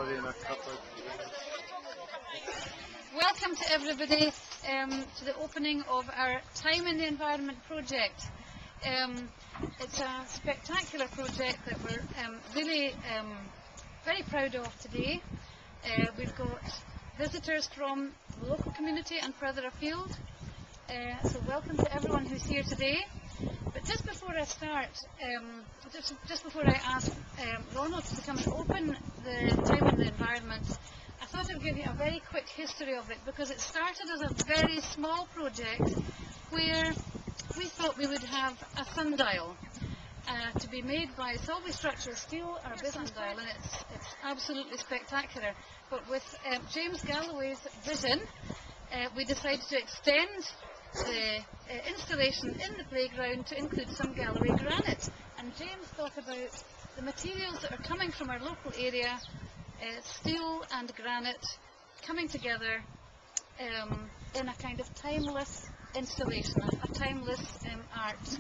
somebody in a cupboard. Welcome to everybody to the opening of our Time in the Environment project. It's a spectacular project that we're really very proud of today. We've got visitors from the local community and further afield. So welcome to everyone who's here today. But just before I start, just before I ask Ronald to come and open the Time in the Environment, I thought I'd give you a very quick history of it, because it started as a very small project where we thought we would have a sundial to be made by Solvay Structural Steel, our business sundial, and it's absolutely spectacular. But with James Galloway's vision, we decided to extend the installation in the playground to include some Galloway granite. And James thought about the materials that are coming from our local area, steel and granite, coming together in a kind of timeless installation, a timeless art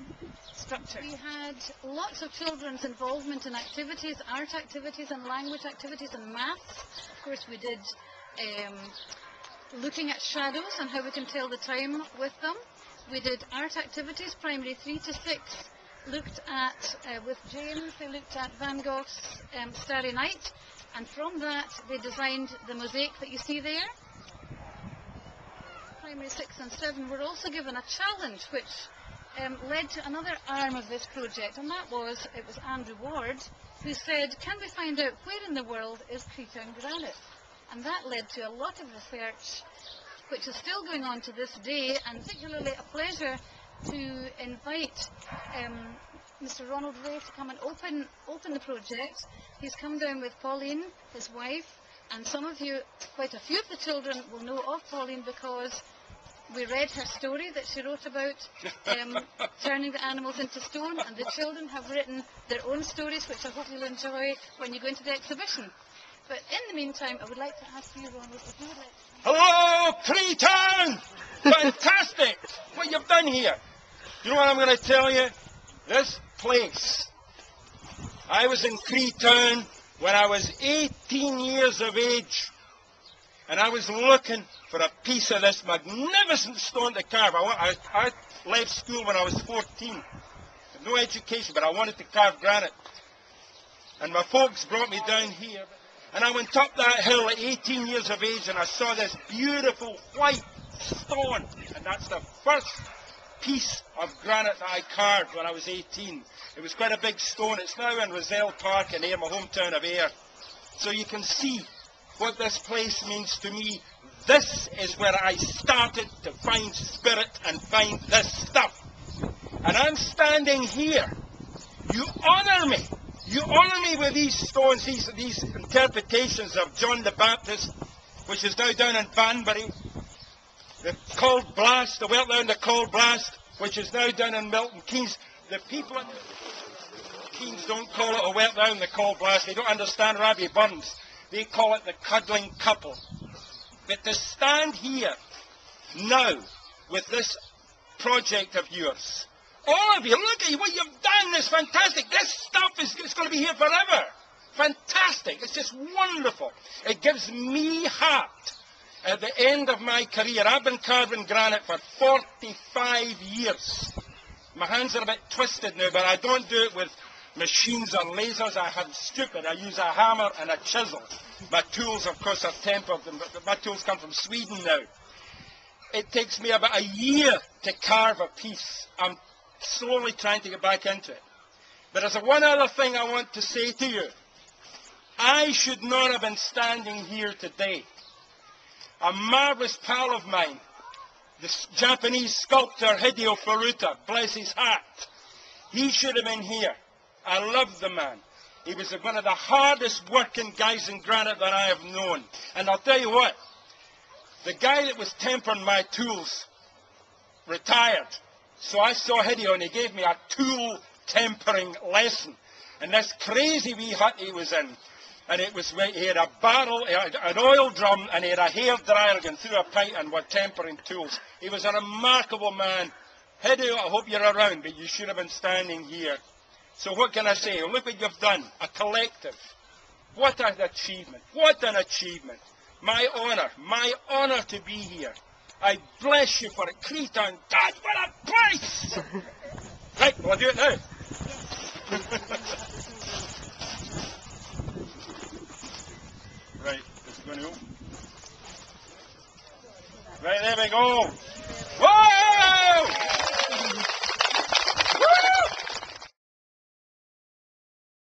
structure. We had lots of children's involvement in activities, art activities and language activities and maths. Of course we did looking at shadows and how we can tell the time with them. We did art activities, primary 3 to 6, looked at, with James, they looked at Van Gogh's Starry Night, and from that they designed the mosaic that you see there. Primary 6 and 7 were also given a challenge which led to another arm of this project, and it was Andrew Ward who said, can we find out where in the world is Creetown granite? And that led to a lot of research which is still going on to this day, and particularly a pleasure to invite Mr. Ronald Rae to come and open the project. He's come down with Pauline, his wife, and some of you, quite a few of the children, will know of Pauline because we read her story that she wrote about turning the animals into stone, and the children have written their own stories, which I hope you'll enjoy when you go into the exhibition. But in the meantime, I would like to ask you, Ronald, if you would like to... Hello, Creetown! Fantastic! What you've done here. You know what I'm going to tell you? This place. I was in Creetown when I was 18 years of age, and I was looking for a piece of this magnificent stone to carve. I left school when I was 14. No education, but I wanted to carve granite. And my folks brought me down here. And I went up that hill at 18 years of age, and I saw this beautiful white stone. And that's the first piece of granite that I carved when I was 18. It was quite a big stone. It's now in Roselle Park in Ayr, my hometown of Ayr. So you can see what this place means to me. This is where I started to find spirit and find this stuff. And I'm standing here. You honour me. You honour me with these stones, these interpretations of John the Baptist, which is now down in Banbury. The Cold Blast, the Welt Down the Cold Blast, which is now down in Milton Keynes. The people at Keynes don't call it a Welt Down the Cold Blast. They don't understand Rabbie Burns. They call it the Cuddling Couple. But to stand here now with this project of yours, all of you, look at what you've done. It's fantastic. This stuff is going to be here forever. Fantastic. It's just wonderful. It gives me heart. At the end of my career, I've been carving granite for 45 years. My hands are a bit twisted now, but I don't do it with machines or lasers. I'm stupid. I use a hammer and a chisel. My tools, of course, are tempered. My tools come from Sweden now. It takes me about a year to carve a piece. I'm slowly trying to get back into it. But there's one other thing I want to say to you. I should not have been standing here today. A marvellous pal of mine, the Japanese sculptor Hideo Furuta, bless his heart, he should have been here. I love the man. He was one of the hardest working guys in granite that I have known. And I'll tell you what, the guy that was tempering my tools retired. So I saw Hideo and he gave me a tool tempering lesson. And this crazy wee hut he was in, and he had a barrel, an oil drum, and he had a hairdryer going through a pipe and were tempering tools. He was a remarkable man. Hideo, I hope you're around, but you should have been standing here. So what can I say? Look what you've done, a collective. What an achievement. What an achievement. My honor to be here. I bless you for it. Creetown, God, what a place! Right, we'll do it now. Right, is it going to open? Right, there we go. Whoa!